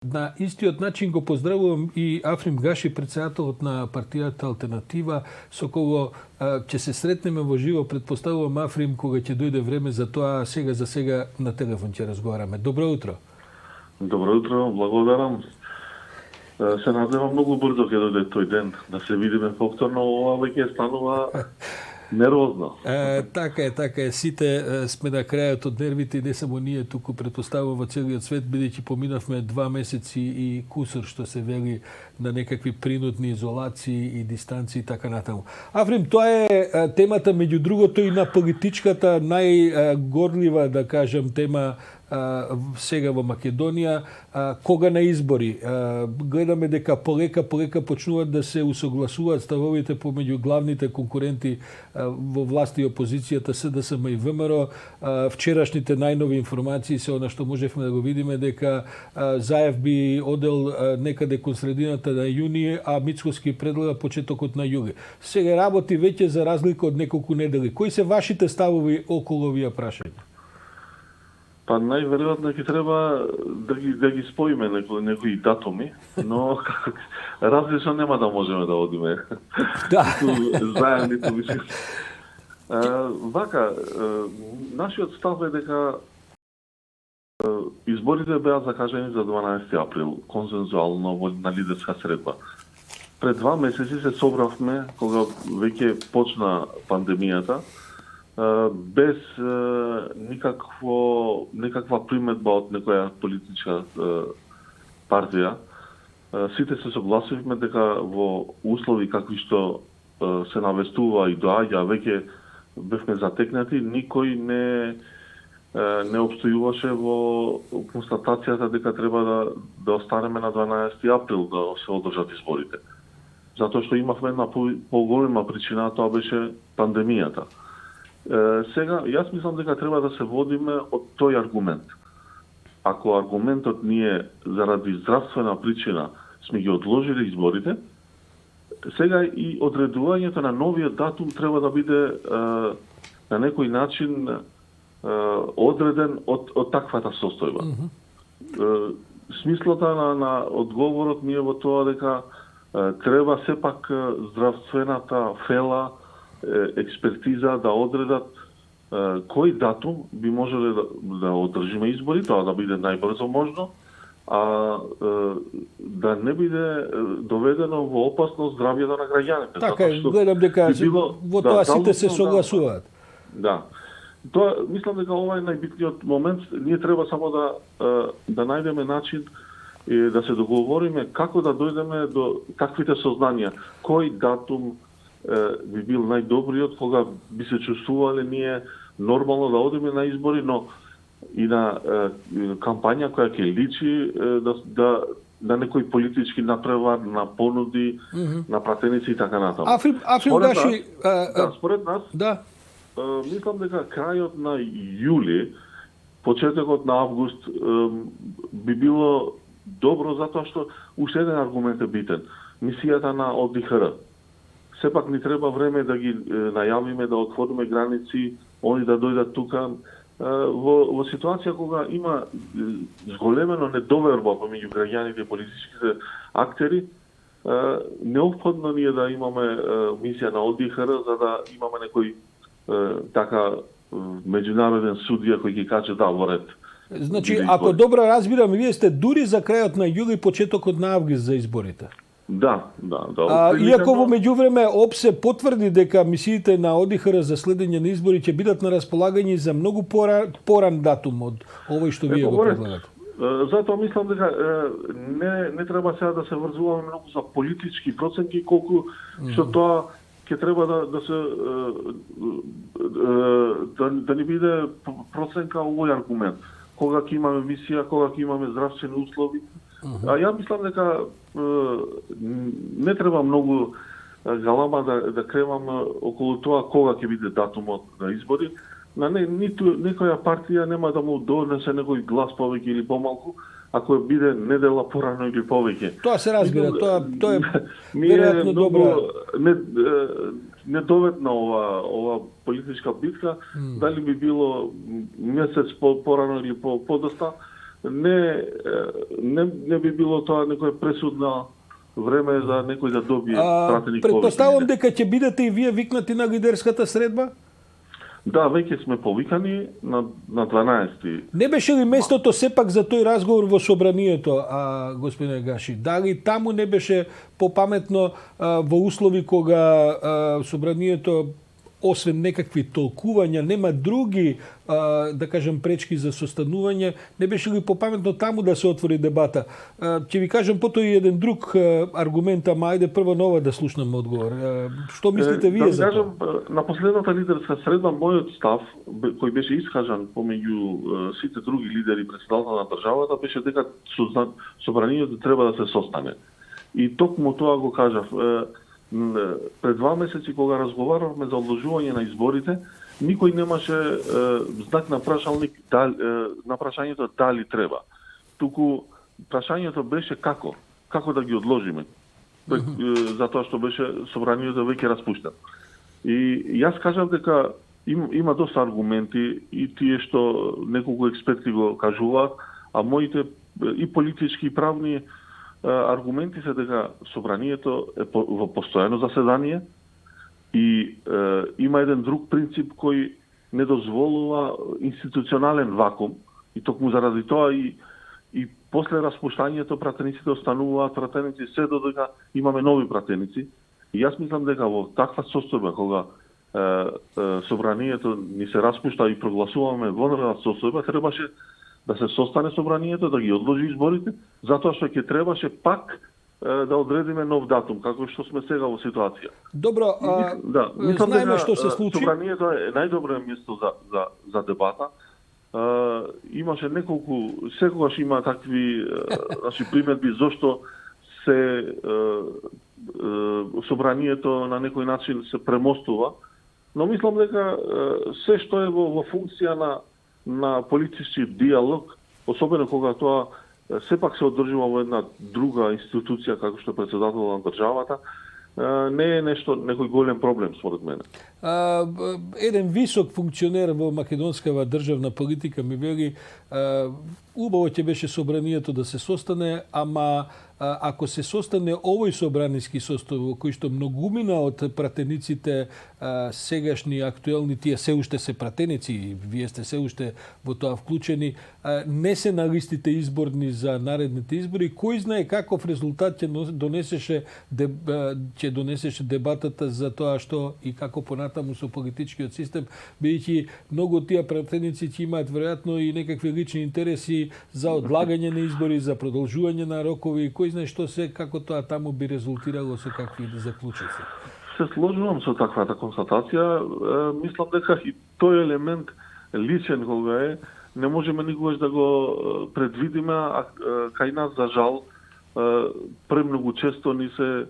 На истиот начин го поздравувам и Африм Гаши, председателот на партијата Алтернатива, со кого ќе се сретнеме во живо, предпоставувам, Африм, кога ќе дојде време за тоа. Сега за сега на телефон ќе разговараме. Добро утро. Добро утро, благодарам. Се надевам многу брзо ќе дојде тој ден, да се видиме повторно. Ова веќе станува нервозно. Така е. Сите сме на крајот од нервите и не само ние, туку претпоставувам во целиот свет, бидејќи поминавме 2 месеци и кусор, што се вели, на некакви принудни изолации и дистанции и така натаму. Африм, тоа е темата, меѓу другото, и на политичката најгорлива, да кажем, тема сега во Македонија, кога на избори. Гледаме дека полека почнуваат да се усогласуваат ставовите помеѓу главните конкуренти во власт и опозицијата, СДСМ и ВМРО. Вчерашните најнови информации се она што можевме да го видиме, дека Заев би одел некаде кон средината на јуни, а Мицкоски предлага почетокот на јули. Сега работи веќе за разлика од неколку недели. Кои се вашите ставови околу овие прашања? Па најверојатно ќе треба да ги споиме некои датуми, но различно нема да можеме да одиме. Да. Заедно мислам. Вака, нашиот став е дека изборите беа закажани за 12 април, консензуално на лидерска средба. Пред 2 месеци се собравме, кога веќе почна пандемијата, без никаква приметба од некоја политичка партија. Сите се согласивме дека во услови какви што се навестува и доаѓа, веќе бевме затекнати, никој не обстојуваше во констатацијата дека треба да останеме на 12 април да се одржат изборите. Затоа што имавме една поголема причина, тоа беше пандемијата. Сега, јас мислам дека треба да се водиме од тој аргумент. Ако аргументот ние заради здравствена причина сме ги одложили изборите, сега и одредувањето на новиот датум треба да биде на некој начин одреден од таквата состојба. Смислата на одговорот ми е во тоа дека треба сепак здравствената фела, експертиза да одредат кој датум би можеле да одржиме избори, тоа да биде најбрзо можно, а да не биде доведено во опасност здравјето на граѓаните. Така е, гледам дека во тоа сите се согласуваат. Да. Тоа, мислам дека ова е најбитниот момент. Ние треба само да најдеме начин и да се договориме како да дојдеме до таквите сознанија. Кој датум би бил најдобриот, кога би се чувствувале ние нормално да одиме на избори, но и на кампања која ќе личи на некој политички напревар, на понуди, на пратеници и така натаму. Африм Гаши, според нас, мислам дека крајот на јули, почетокот на август би било добро, затоа што уште еден аргумент е битен. Мисијата на ОДИХР. Сепак ни треба време да ги најавиме, да отвориме граници, они да дојдат тука. Во ситуација кога има зголемено недоверба помеѓу граѓаните и политичките актери, неопходно ни е да имаме мисија на ОДИХР, за да имаме некој така меѓународен судија кој ќе каже да, во ред. Значи, ако добро разбирам, вие сте дури за крајот на јули, почетокот на август за изборите. Да. Иако во меѓувреме ОПСЕ потврди дека мисиите на ОДИХР за следење на избори ќе бидат на располагање за многу поран датум од овој што вие го предлагате. Затоа мислам дека не треба сега да се врзуваме многу за политички проценки, колку што тоа ќе треба да ни биде проценка овој аргумент. Кога ќе имаме мисија, кога ќе имаме здравствени услови. А ја мислам дека не треба многу галама да креваме околу тоа кога ќе биде датумот на избори. Ниту некоја партија нема да му донесе некој глас повеќе или помалку, ако биде недела порано или повеќе. Тоа се разбира, тоа е веројатно добро. Недоветна ова политичка битка, дали би било месец порано или подоста, не би било тоа некоја пресудна време за некој да добие пратеник повеќе. Претпоставувам дека ќе бидете и вие викнати на лидерската средба? Да, веќе сме повикани на 12. Не беше ли местото сепак за тој разговор во собранието, господине Гаши? Дали таму не беше попаметно во услови кога собранието освен некакви толкувања, нема други, да кажем, пречки за состанување, не беше ли попаметно таму да се отвори дебата? Ќе ви кажем потоа и еден друг аргумент, ама ајде прво на ова да слушнам одговор. Што мислите вие за тоа? На последната лидерска средба, мојот став, кој беше искажан помеѓу сите други лидери председател на државата, беше дека собранието треба да се состане. И токму тоа го кажав. Пред 2 месеци кога разговаравме за одложување на изборите, никој немаше знак на прашалник на прашањето дали треба. Туку прашањето беше како да ги одложиме. Затоа што беше собранието веќе распуштено. И јас кажав дека има доста аргументи и тие што неколку експерти го кажуваат, а моите и политички и правни аргументи се дека собранието е во постојано заседание и има еден друг принцип кој не дозволува институционален вакуум и токму заради тоа и после распуштањето пратениците остануваат пратеници се додека имаме нови пратеници. И јас мислам дека во таква состојба кога собранието ни се распушта и прогласуваме вонредна состојба, требаше да се состане собранието, да ги одложи изборите, затоа што ќе требаше пак да одредиме нов датум, како што сме сега во ситуација. Добро, знаеме што се случи. Собранието е најдобро место за дебата. Имаше неколку, секогаш има такви примедби зошто се собранието на некој начин се премостува, но мислам дека се што е во функција на политички диалог, особено кога тоа сепак се одржува во една друга институција како што председател на државата, не е некој голем проблем според мене. Еден висок функционер во македонскава државна политика ми вели убаво ќе беше собранието да се состане, ама ако се состане овој собраниски состав во кој што многумина од пратениците сегашни актуелни, тие се уште се пратеници и вие сте се уште во тоа вклучени, не се на листите изборни за наредните избори, кој знае каков резултат ќе донесеше дебатата за тоа што и како понатаму со политичкиот систем, бидејќи многу од тие пратеници ќе имаат веројатно и некакви лични интереси за одлагање на избори, за продолжување на рокови, кој знае што се, како тоа таму би резултирало со какви заклучоци. Се сложувам со таквата констатација. Мислам дека и тој елемент личен кога е, не можеме никогаш да го предвидиме, а кај нас за жал премногу често ни се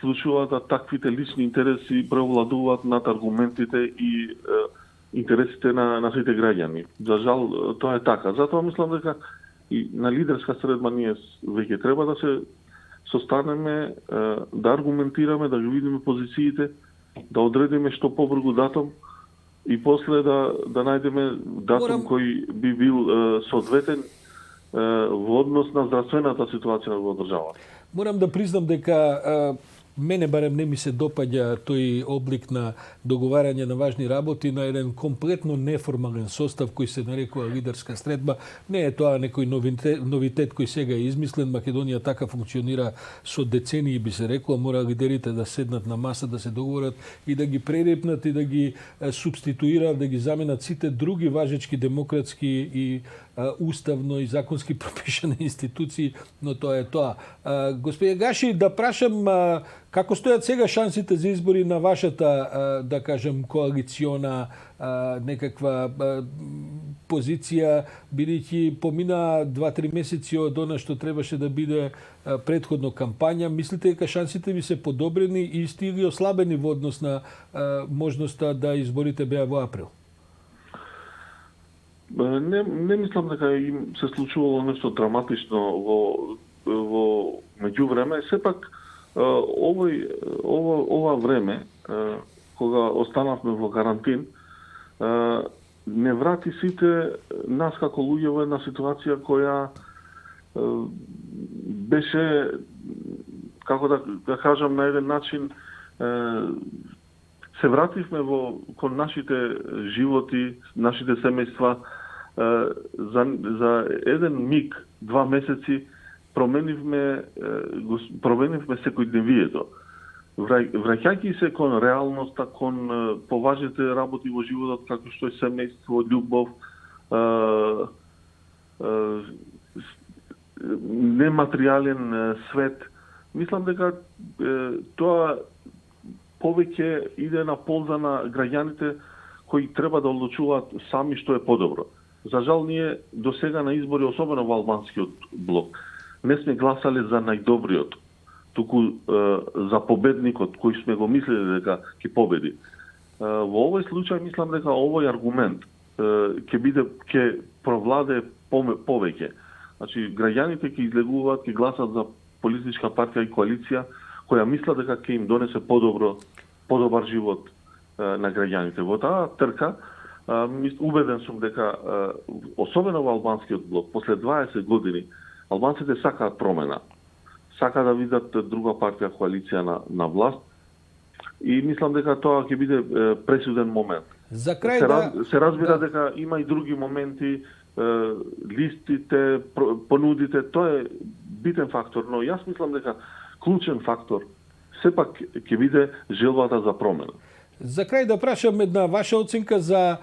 случува да таквите лични интереси превладуваат над аргументите и интересите на сите граѓани. За жал тоа е така. Затоа мислам дека и на лидерска средба ние веќе треба да се состанеме, да аргументираме, да ги видиме позициите, да одредиме што побрзо датум и после да најдеме датум кој би бил соодветен во однос на здравствената ситуација во државата. Морам да признам дека мене барем не ми се допаѓа тој облик на договарање на важни работи на еден комплетно неформален состав кој се нарекува лидерска средба. Не е тоа некој новитет кој сега е измислен. Македонија така функционира со децении, би се рекло. Мора лидерите да седнат на маса, да се договорат и да ги пререпнат и да ги субституираат, да ги заменат сите други важечки демократски и уставно и законски пропишани институции, но тоа е тоа. Господин Гаши, да прашам како стојат сега шансите за избори на вашата, да кажем, коалициона некаква позиција, бидејќи помина 2-3 месеци од она што требаше да биде претходно кампања. Мислите дека шансите ви се подобрени, исти или ослабени во однос на можноста да изборите беа во април? Не мислам дека им се случувало нешто драматично во меѓувреме. Сепак ова време кога останавме во карантин не врати сите нас како луѓе во една ситуација која беше, како да кажам, на еден начин се вративме кон нашите животи, нашите семејства, за еден миг, 2 месеци променивме секојдневието. Враќајќи се кон реалноста, кон поважните работи во животот, како што е семејство, љубов, нематеријален свет, мислам дека тоа повеќе иде на полза на граѓаните кои треба да одлучуваат сами што е подобро. За жал, ние до сега на избори, особено во албанскиот блок, не сме гласале за најдобриот, туку за победникот кој сме го мислеле дека ќе победи. Во овој случај мислам дека овој аргумент ќе провладе повеќе. Значи, граѓаните ќе излегуваат, ќе гласат за политичка партија и коалиција која мисла дека ќе им донесе подобар живот на граѓаните. Во таа трка, убеден сум дека, особено во албанскиот блок, после 20 години, албанците сакаат промена. Сака да видат друга партија, коалиција на власт. И мислам дека тоа ќе биде пресуден момент. За крај се разбира дека има и други моменти, листите, понудите, тоа е битен фактор, но јас мислам дека клучен фактор сепак ќе биде желбата за промена. За крај да прашам една ваша оценка за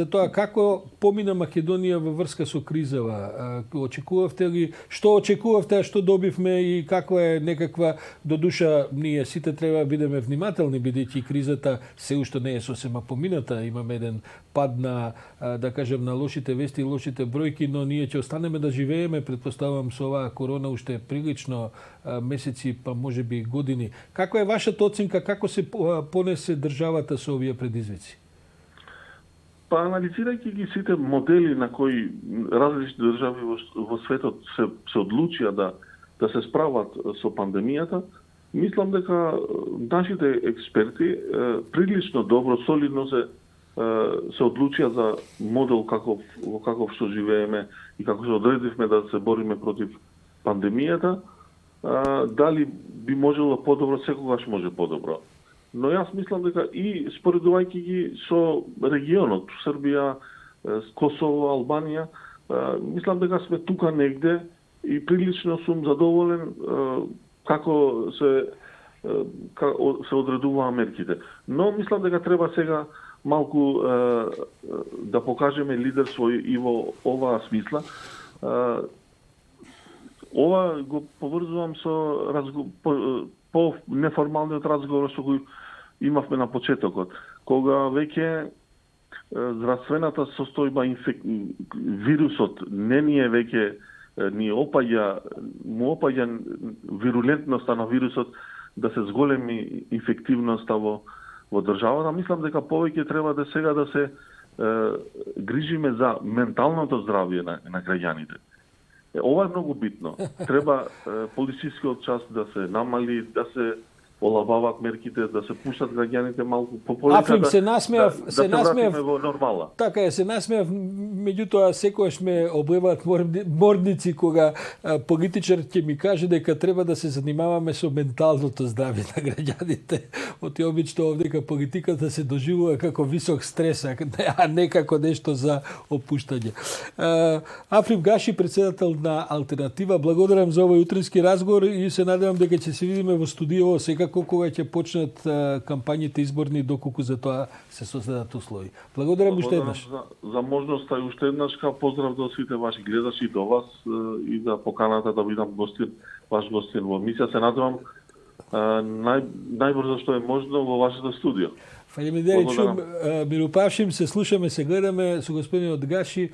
тоа како помина Македонија во врска со кризава. Очекувавте ли, што очекувавте, што добивме и каква е некаква, до душа ние сите треба да бидеме внимателни, бидејќи кризата се уште не е сосема помината. Имаме еден пад на, да кажем, на лошите вести и лошите бројки, но ние ќе останеме да живееме, предпоставам, со оваа корона уште прилично месеци, па можеби години. Каква е вашата оценка, како се понесе државата со овие предизвици? Па, анализирајќи ги сите модели на кои различни држави во светот се одлучија да се справат со пандемијата, мислам дека нашите експерти прилично добро, солидно се одлучија за модел во каков што живееме и како се одредивме да се бориме против пандемијата. Дали би можело подобро, секогаш може подобро. Но јас мислам дека и споредувајќи ги со регионот, Србија, Косово, Албанија, мислам дека сме тука негде и прилично сум задоволен како се одредуваа мерките. Но мислам дека треба сега малку да покажеме лидерство и во оваа смисла. Ова го поврзувам со по неформалниот разговор што го имавме на почетокот, кога веќе здравствената состојба, вирусот не ни е веќе му опаѓа вирулентноста на вирусот да се зголеми инфективноста во државата. Мислам дека повеќе треба да сега да се грижиме за менталното здравје на граѓаните. Ова е многу битно. Треба полицискиот час да се намали, да се олабават мерките, да се пуштат граѓаните малку пополека, Африм, се насмеав во нормала. Така е, се насмеав, меѓутоа секојаш ме облеваат морници кога политичар ќе ми каже дека треба да се занимаваме со менталното здравје на граѓаните. Оти обично овдека политиката се доживува како висок стрес, а не како нешто за опуштање. Африм Гаши, председател на Алтернатива, благодарам за овој утрински разговор и се надевам дека ќе се видиме во студио секако кога ќе почнат кампањите изборни, доколку за тоа се создадат услови. Благодарам уште еднаш. За можноста и уште еднаш поздрав до сите ваши гледачи, до вас и за поканата да бидам ваш гостин во емисија. Се надевам најбрзо што е можно во вашето студио. Фалемидери чум, Миропавшим, се слушаме, се гледаме со господинот Гаши.